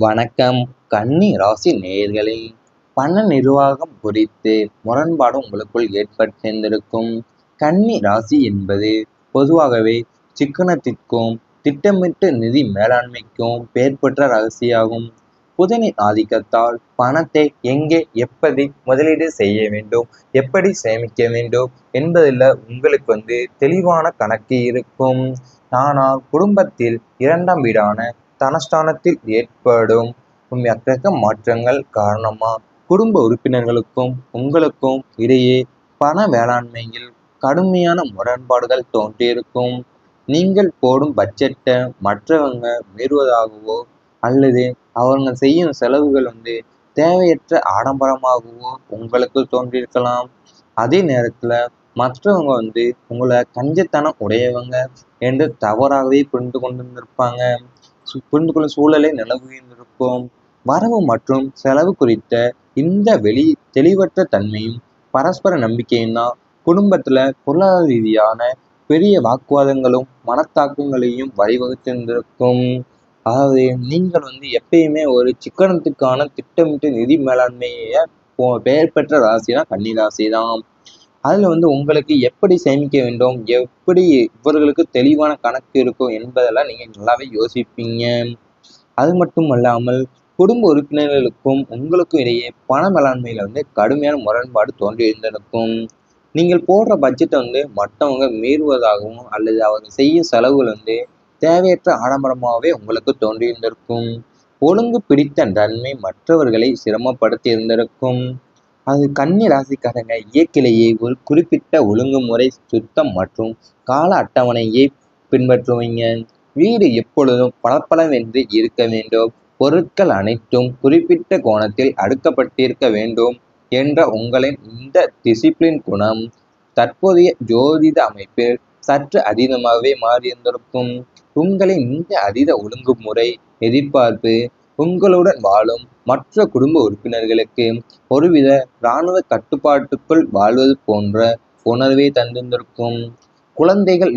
வணக்கம். கன்னி ராசி நேயர்களே, பண நிர்வாகம் குறித்து முரண்பாடு உங்களுக்குள் ஏற்பட்டிருந்திருக்கும். கன்னி ராசி என்பது பொதுவாகவே சிக்கனத்திற்கும் திட்டமிட்டு நிதி மேலாண்மைக்கும் பெயர் பெற்ற ராசியாகும். புதனின் ஆதிக்கத்தால் பணத்தை எங்கே எப்படி முதலீடு செய்ய வேண்டும், எப்படி சேமிக்க வேண்டும் என்பதில் உங்களுக்கு தெளிவான கணக்கு இருக்கும். ஆனால் குடும்பத்தில் இரண்டாம் வீடான தனஸ்தானத்தில் ஏற்படும் கிரக மாற்றங்கள் காரணமா குடும்ப உறுப்பினர்களுக்கும் உங்களுக்கும் இடையே பண வேளாண்மையில் கடுமையான முரண்பாடுகள் தோன்றியிருக்கும். நீங்கள் போடும் பட்ஜெட்டை மற்றவங்க மீறுவதாகவோ அல்லது அவங்க செய்யும் செலவுகள் தேவையற்ற ஆடம்பரமாகவோ உங்களுக்கு தோன்றியிருக்கலாம். அதே நேரத்தில் மற்றவங்க உங்களை கஞ்சத்தனம் உடையவங்க என்று தவறாகவே புரிந்து கொண்டிருந்திருப்பாங்க. புரிந்து கொள்ளும் சூழலை நிலவுகின்றிருக்கும். வரவு மற்றும் செலவு குறித்த இந்த தெளிவற்ற தன்மையும் பரஸ்பர நம்பிக்கையும் தான் குடும்பத்துல பொருளாதார ரீதியான பெரிய வாக்குவாதங்களும் மனத்தாக்கங்களையும் வழிவகுத்திருந்திருக்கும். அதாவது நீங்கள் எப்பயுமே ஒரு சிக்கனத்துக்கான திட்டமிட்டு நிதி மேலாண்மைய பெயர் பெற்ற ராசி தான் கன்னி ராசி தான். அதுல உங்களுக்கு எப்படி சேமிக்க வேண்டும், எப்படி இவர்களுக்கு தெளிவான கணக்கு இருக்கும் என்பதெல்லாம் நீங்க நல்லாவே யோசிப்பீங்க. அது மட்டும் அல்லாமல் குடும்ப உறுப்பினர்களுக்கும் உங்களுக்கும் இடையே பண மேலாண்மையில கடுமையான முரண்பாடு தோன்றி இருந்திருக்கும். நீங்கள் போடுற பட்ஜெட்டை மற்றவங்க மீறுவதாகவும் அல்லது அவங்க செய்யும் செலவுகள் தேவையற்ற ஆடம்பரமாகவே உங்களுக்கு தோன்றியிருந்திருக்கும். ஒழுங்கு பிடித்த தன்மை மற்றவர்களை சிரமப்படுத்தி இருந்திருக்கும். அது கன்னி ராசிக்காரங்க இயற்கையிலேயே ஒரு குறிப்பிட்ட ஒழுங்குமுறை, சுத்தம் மற்றும் கால அட்டவணையை பின்பற்றுவீங்க. வீடு எப்பொழுதும் பளபளவென்று இருக்க வேண்டும், பொருட்கள் அனைத்தும் குறிப்பிட்ட கோணத்தில் அடுக்கப்பட்டிருக்க வேண்டும் என்ற உங்களின் இந்த டிசிப்ளின் குணம் தற்போதைய ஜோதிட அமைப்பில் சற்று அதீதமாகவே மாறியிருந்திருக்கும். உங்களின் இந்த அதீத ஒழுங்குமுறை எதிர்பார்ப்பு உங்களுடன் வாழும் மற்ற குடும்ப உறுப்பினர்களுக்கு ஒருவித இராணுவ கட்டுப்பாட்டுக்குள் வாழ்வது போன்ற உணர்வை தந்திருந்திருக்கும். குழந்தைகள்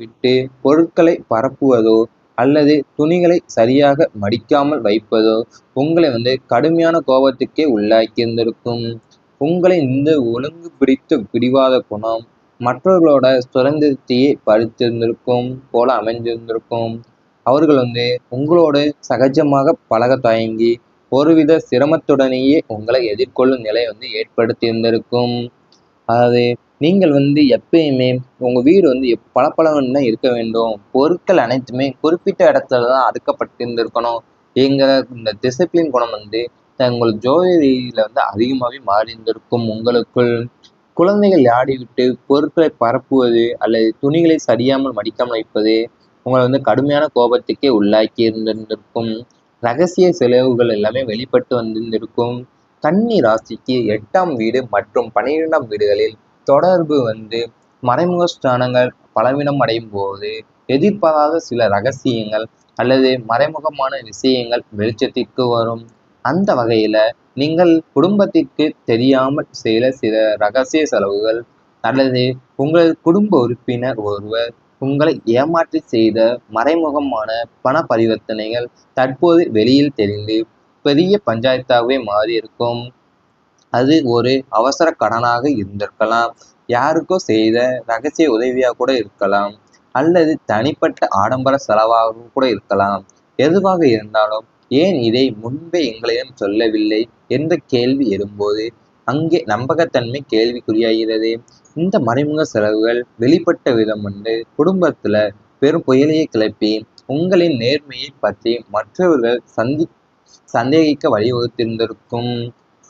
விட்டு பொருட்களை பரப்புவதோ அல்லது துணிகளை சரியாக மடிக்காமல் வைப்பதோ உங்களை கடுமையான கோபத்துக்கே உள்ளாக்கியிருந்திருக்கும். உங்களின் இந்த ஒழுங்கு பிடித்த பிடிவாத குணம் மற்றவர்களோட சுதந்திரத்தையே பறித்திருந்திருக்கும் போல அமைந்திருந்திருக்கும். அவர்கள் உங்களோடு சகஜமாக பழக தயங்கி ஒருவித சிரமத்துடனேயே உங்களை எதிர்கொள்ளும் நிலை ஏற்படுத்தியிருந்திருக்கும். அதாவது நீங்கள் எப்பயுமே உங்கள் வீடு பளபளன்னு தான் இருக்க வேண்டும், பொருட்கள் அனைத்துமே குறிப்பிட்ட இடத்துல தான் அடுக்கப்பட்டிருந்திருக்கணும். இந்த டிசிப்ளின் குணம் உங்கள் ஜோதியில அதிகமாகவே மாறியிருந்திருக்கும். உங்களுக்குள் குழந்தைகள் விட்டு பொருட்களை பரப்புவது அல்லது துணிகளை சரியாமல் மடிக்காமல் வைப்பது உங்களை கடுமையான கோபத்துக்கே உள்ளாக்கி இருந்திருந்திருக்கும். ரகசிய செலவுகள் எல்லாமே வெளிப்பட்டு வந்திருந்திருக்கும். கன்னி ராசிக்கு 8ஆம் வீடு மற்றும் 12ஆம் வீடுகளில் தொடர்பு மறைமுக ஸ்தானங்கள் பலவீனம் அடையும் போது எதிர்பாராத சில ரகசியங்கள் அல்லது மறைமுகமான விஷயங்கள் வெளிச்சத்திற்கு வரும். அந்த வகையில நீங்கள் குடும்பத்திற்கு தெரியாமல் செய்த சில ரகசிய செலவுகள் அல்லது உங்கள் குடும்ப உறுப்பினர் ஒருவர் உங்களை ஏமாற்றி செய்த மறைமுகமான பண பரிவர்த்தனைகள் தற்போது வெளியில் தெரிந்து பெரிய பஞ்சாயத்தாகவே மாறி இருக்கும். அது ஒரு அவசர கடனாக இருந்திருக்கலாம், யாருக்கோ செய்த ரகசிய உதவியாக கூட இருக்கலாம், அல்லது தனிப்பட்ட ஆடம்பர செலவாக கூட இருக்கலாம். எதுவாக இருந்தாலும் ஏன் இதை முன்பே எங்களிடம் சொல்லவில்லை என்ற கேள்வி எழும்போது அங்கே நம்பகத்தன்மை கேள்விக்குறியாகிறது. இந்த மறைமுக செலவுகள் வெளிப்பட்ட விதம் குடும்பத்துல பெரும் புயலையை கிளப்பி உங்களின் நேர்மையை பற்றி மற்றவர்கள் சந்தேகிக்க வழிவகுத்திருந்திருக்கும்.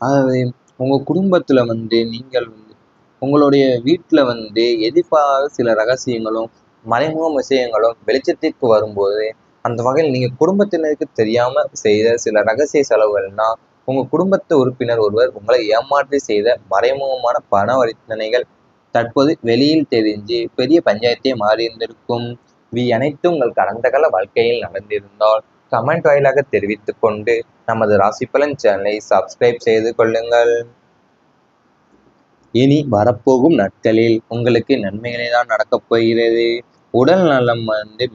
அதாவது உங்க குடும்பத்துல நீங்கள் உங்களுடைய வீட்டுல எதிர்பாராத சில ரகசியங்களும் மறைமுக விஷயங்களும் வெளிச்சத்திற்கு வரும்போது அந்த வகையில் நீங்க குடும்பத்தினருக்கு தெரியாம செய்த சில ரகசிய செலவுகள்னா உங்க குடும்பத்து உறுப்பினர் ஒருவர் உங்களை ஏமாற்றி செய்த மறைமுகமான பண வரித்தனைகள் தற்போது வெளியில் தெரிஞ்சு பெரிய பஞ்சாயத்தே மாறியிருந்திருக்கும். இவை அனைத்தும் உங்கள் கடந்த கால வாழ்க்கையில் நடந்திருந்தால் கமெண்ட் வாயிலாக தெரிவித்துக் கொண்டு நமது ராசிபலன் சேனலை சப்ஸ்கிரைப் செய்து கொள்ளுங்கள். இனி வரப்போகும் நாட்களில் உங்களுக்கு நன்மைகளே தான் நடக்கப் போகிறது. உடல் நலம்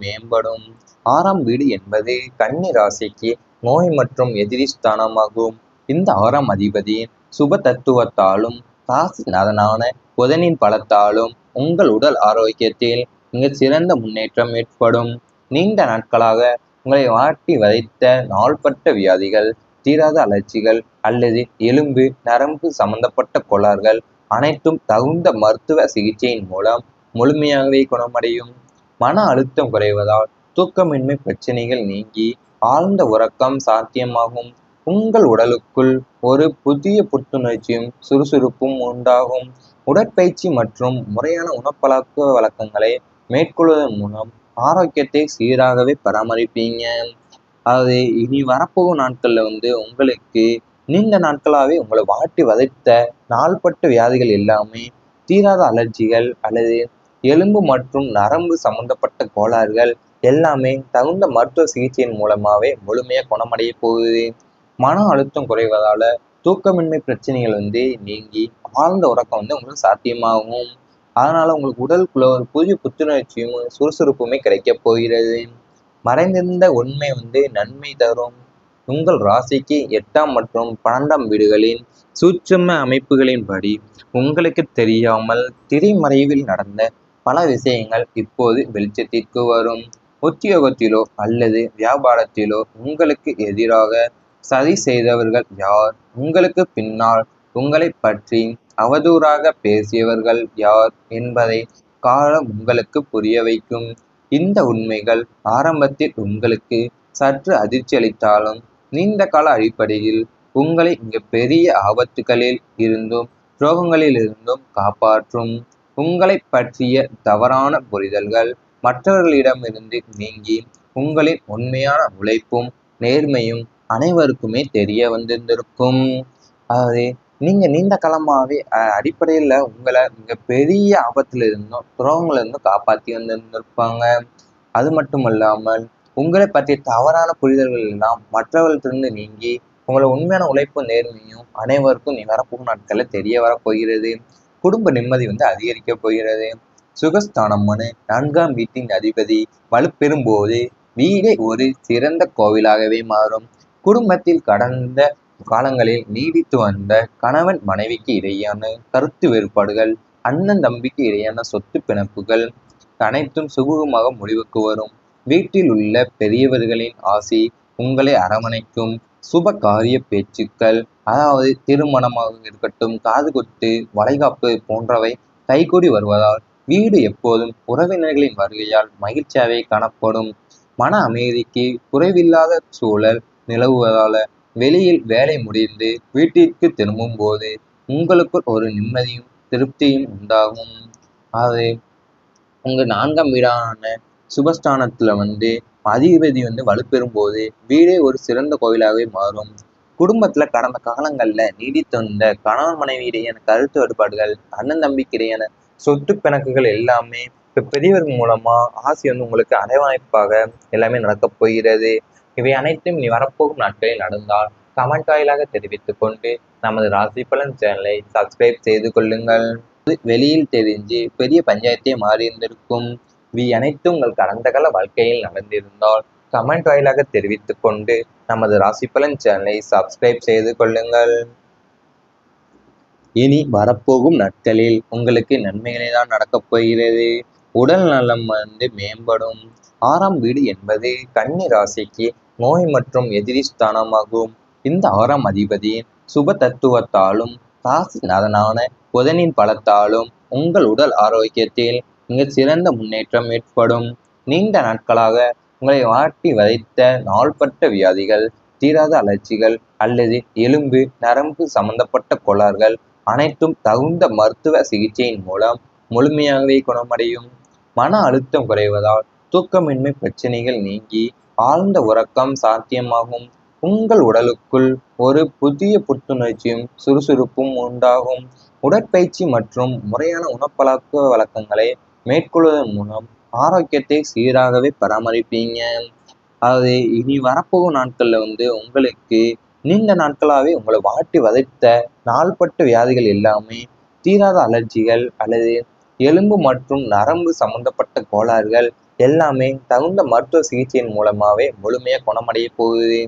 மேம்படும். 6ஆம் வீடு என்பது கன்னி ராசிக்கு நோய் மற்றும் எதிரி ஸ்தானமாகும். இந்த 6ஆம் அதிபதியின் சுப தத்துவத்தாலும் ராசிநாதனான புதனின் பலத்தாலும் உங்கள் உடல் ஆரோக்கியத்தில் மிகச் சிறந்த முன்னேற்றம் ஏற்படும். நீண்ட நாட்களாக உங்களை வாட்டி வதைத்த நாள்பட்ட வியாதிகள், தீராத அலர்ச்சிகள் அல்லது எலும்பு நரம்பு சம்பந்தப்பட்ட கோளாறுகள் அனைத்தும் தகுந்த மருத்துவ சிகிச்சையின் மூலம் முழுமையாகவே குணமடையும். மன அழுத்தம் குறைவதால் தூக்கமின்மை பிரச்சனைகள் நீங்கி ஆழ்ந்த உறக்கம் சாத்தியமாகும். உங்கள் உடலுக்குள் ஒரு புதிய புத்துணர்ச்சியும் சுறுசுறுப்பும் உண்டாகும். உடற்பயிற்சி மற்றும் முறையான உணப்பழக்க வழக்கங்களை மேற்கொள்வதன் மூலம் ஆரோக்கியத்தை சீராகவே பராமரிப்பீங்க. அதாவது இனி வரப்போகும் நாட்கள்ல உங்களுக்கு நீண்ட நாட்களாகவே உங்களை வாட்டி வதைத்த நாள்பட்ட வியாதிகள் எல்லாமே, தீராத அலர்ஜிகள் அல்லது எலும்பு மற்றும் நரம்பு சம்பந்தப்பட்ட கோளாறுகள் எல்லாமே தகுந்த மருத்துவ சிகிச்சையின் மூலமாவே முழுமையா குணமடைய போகுது. மன அழுத்தம் குறைவதால தூக்கமின்மை பிரச்சனைகள் நீங்கி ஆழ்ந்த உறக்கம் உங்களுக்கு சாத்தியமாகும். அதனால உங்களுக்கு உடலுக்குள்ள ஒரு புதிய புத்துணர்ச்சியும் சுறுசுறுப்புமே கிடைக்க போகிறது. மறைந்திருந்த உண்மை நன்மை தரும். உங்கள் ராசிக்கு 8ஆம் மற்றும் 12ஆம் வீடுகளின் சூட்சும அமைப்புகளின்படி உங்களுக்கு தெரியாமல் திரைமறைவில் நடந்த பல விஷயங்கள் இப்போது வெளிச்சத்திற்கு வரும். உத்தியோகத்திலோ அல்லது வியாபாரத்திலோ உங்களுக்கு எதிராக சதி செய்தவர்கள் யார், உங்களுக்கு பின்னால் உங்களை பற்றி அவதூறாக பேசியவர்கள் யார் என்பதை காலம் உங்களுக்கு புரிய வைக்கும். இந்த உண்மைகள் ஆரம்பத்தில் உங்களுக்கு சற்று அதிர்ச்சி அளித்தாலும் நீண்ட கால அடிப்படையில் உங்களை பெரிய ஆபத்துகளில் இருந்தும் துரோகங்களில் இருந்தும் காப்பாற்றும். உங்களை பற்றிய தவறான புரிதல்கள் மற்றவர்களிடமிருந்து நீங்கி உங்களின் உண்மையான உழைப்பும் நேர்மையும் அனைவருக்குமே தெரிய வந்திருந்திருக்கும். அதாவது நீங்க நீண்ட காலமாகவே அடிப்படையில் உங்களை பெரிய ஆபத்துல இருந்தும் துரோகங்கள்ல இருந்தும் காப்பாற்றி வந்திருந்திருப்பாங்க. அது மட்டும் இல்லாமல் உங்களை பற்றிய தவறான புரிதல்கள் எல்லாம் மற்றவர்களிடத்திலிருந்து நீங்கி உங்களை உண்மையான உழைப்பு நேர்மையும் அனைவருக்கும் வரப்போகும் நாட்களில் தெரிய வரப்போகிறது. குடும்ப நிம்மதி அதிகரிக்க போகிறது. சுகஸ்தானமான 4ஆம் வீட்டின் அதிபதி வலுப்பெறும் போது வீடே ஒரு சிறந்த கோவிலாகவே மாறும். குடும்பத்தில் கடந்த காலங்களில் நீடித்து வந்த கணவன் மனைவிக்கு இடையேயான கருத்து வேறுபாடுகள், அண்ணன் தம்பிக்கு இடையான சொத்து பிணைப்புகள் அனைத்தும் சுமூகமாக முடிவுக்கு வரும். வீட்டில் உள்ள பெரியவர்களின் ஆசி உங்களை அரவணைக்கும். சுப காரிய பேச்சுக்கள், அதாவது திருமணமாக இருக்கட்டும், காதுகுத்து, வளைகாப்பு போன்றவை கைகூடி வருவதால் வீடு எப்போதும் உறவினர்களின் வருகையால் மகிழ்ச்சியாகவே காணப்படும். மன அமைதிக்கு குறைவில்லாத சூழல் நிலவுவதால வெளியில் வேலை முடிந்து வீட்டிற்கு திரும்பும் போது உங்களுக்கு ஒரு நிம்மதியும் திருப்தியும் உண்டாகும். அது உங்க 4ஆம் வீடான சுபஸ்தானத்துல அதிபதி வலுப்பெறும் போது வீடே ஒரு சிறந்த கோவிலாகவே மாறும். குடும்பத்துல கடந்த காலங்கள்ல நீடித்து வந்த கணவன் மனைவி இடையான கருத்து வேறுபாடுகள், அண்ணன் தம்பிக்கு இடையான சொத்து பிணக்குகள் எல்லாமே இப்ப பெரியவர்கள் மூலமா ஆசி உங்களுக்கு அரவணைப்பாக எல்லாமே நடக்கப் போகிறது. இவை அனைத்தும் நீ வரப்போகும் நாட்களில் நடந்தால் கமெண்ட் வாயிலாக தெரிவித்துக் கொண்டு நமது ராசி பலன் சேனலை சப்ஸ்கிரைப் செய்து கொள்ளுங்கள். வெளியில் தெரிஞ்சு பெரிய பஞ்சாயத்தே மாறி இருந்திருக்கும். இவை அனைத்தும் உங்கள் கடந்த கால வாழ்க்கையில் நடந்திருந்தால் கமெண்ட் வாயிலாக தெரிவித்துக் கொண்டு நமது ராசி பலன் சேனலை சப்ஸ்கிரைப் செய்து கொள்ளுங்கள். இனி வரப்போகும் நாட்களில் உங்களுக்கு நன்மைகளே தான் நடக்கப் போகிறது. உடல் நலம் மேம்படும். 6ஆம் வீடு என்பது கன்னி ராசிக்கு நோய் மற்றும் எதிரி ஸ்தானமாகும். இந்த 6ஆம் அதிபதியின் சுப தத்துவத்தாலும் ராசிநாதனான புதனின் பலத்தாலும் உங்கள் உடல் ஆரோக்கியத்தில் மிகச் சிறந்த முன்னேற்றம் ஏற்படும். நீண்ட நாட்களாக உங்களை வாட்டி வதைத்த நாள்பட்ட வியாதிகள், தீராத அலர்ச்சிகள் அல்லது எலும்பு நரம்பு சம்பந்தப்பட்ட கோளாறுகள் அனைத்தும் தகுந்த மருத்துவ சிகிச்சையின் மூலம் முழுமையாகவே குணமடையும். மன அழுத்தம் குறைவதால் தூக்கமின்மை பிரச்சனைகள் நீங்கி ஆழ்ந்த உறக்கம் சாத்தியமாகும். உங்கள் உடலுக்குள் ஒரு புதிய புத்துணர்ச்சியும் சுறுசுறுப்பும் உண்டாகும். உடற்பயிற்சி மற்றும் முறையான உணப்பழக்க வழக்கங்களை மேற்கொள்வதன் மூலம் ஆரோக்கியத்தை சீராகவே பராமரிப்பீங்க. அதாவது இனி வரப்போகும் நாட்கள்ல உங்களுக்கு நீண்ட நாட்களாகவே உங்களை வாட்டி வதைத்த நாள்பட்ட வியாதிகள் எல்லாமே, தீராத அலர்ஜிகள் அல்லது எலும்பு மற்றும் நரம்பு சம்பந்தப்பட்ட கோளாறுகள் எல்லாமே தகுந்த மருத்துவ சிகிச்சையின் மூலமாகவே முழுமையாக குணமடைய போகுது.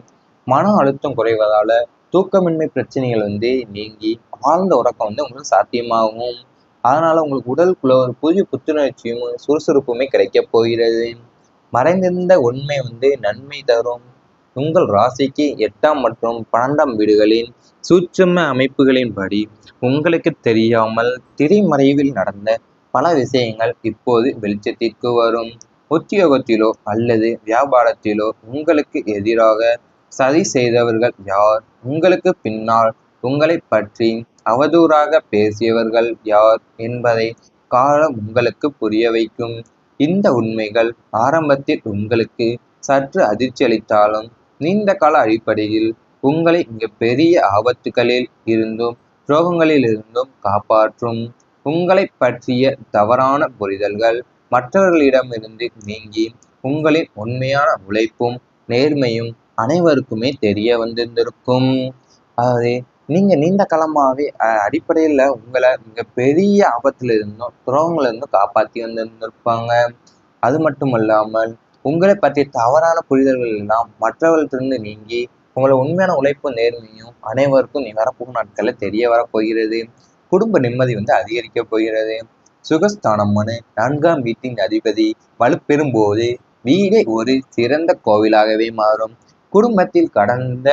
மன அழுத்தம் குறைவதால தூக்கமின்மை பிரச்சனைகள் நீங்கி ஆழ்ந்த உறக்கம் உங்களுக்கு சாத்தியமாகும். அதனால உங்களுக்கு உடலுக்குள்ள ஒரு புதிய புத்துணர்ச்சியும் சுறுசுறுப்புமே கிடைக்கப் போகிறது. மறைந்திருந்த உண்மை நன்மை தரும். உங்கள் ராசிக்கு 8ஆம் மற்றும் 12ஆம் வீடுகளின் சூட்சும அமைப்புகளின்படி உங்களுக்கு தெரியாமல் திரைமறைவில் நடந்த பல விஷயங்கள் இப்போது வெளிச்சத்திற்கு வரும். உத்தியோகத்திலோ அல்லது வியாபாரத்திலோ உங்களுக்கு எதிராக சதி செய்தவர்கள் யார், உங்களுக்கு பின்னால் உங்களை பற்றி அவதூறாக பேசியவர்கள் யார் என்பதை காலம் உங்களுக்கு புரிய வைக்கும். இந்த உண்மைகள் ஆரம்பத்தில் உங்களுக்கு சற்று அதிர்ச்சி அளித்தாலும் நீண்ட கால அடிப்படையில் உங்களை பெரிய ஆபத்துகளில் இருந்தும் துரோகங்களிலிருந்தும் காப்பாற்றும். உங்களை பற்றிய தவறான புரிதல்கள் மற்றவர்களிடமிருந்து நீங்கி உங்களின் உண்மையான உழைப்பும் நேர்மையும் அனைவருக்குமே தெரிய வந்திருந்திருக்கும். அதாவது நீங்க நீண்ட காலமாவே அடிப்படையில உங்களை பெரிய ஆபத்துல இருந்தும் துரோகங்கள்ல இருந்தும் காப்பாத்தி வந்திருந்திருப்பாங்க. அது மட்டும் இல்லாமல் உங்களை பற்றிய தவறான புரிதல்கள் எல்லாம் மற்றவர்களிடத்திலிருந்து நீங்கி உங்களை உண்மையான உழைப்பும் நேர்மையும் அனைவருக்கும் நீ வரப்போகும் நாட்கள்ல தெரிய வரப்போகிறது. குடும்ப நிம்மதி அதிகரிக்க போகிறது. சுகஸ்தானம்னு 4ஆம் வீட்டின் அதிபதி வலுப்பெறும் போது வீடே ஒரு சிறந்த கோவிலாகவே மாறும். குடும்பத்தில் கடந்த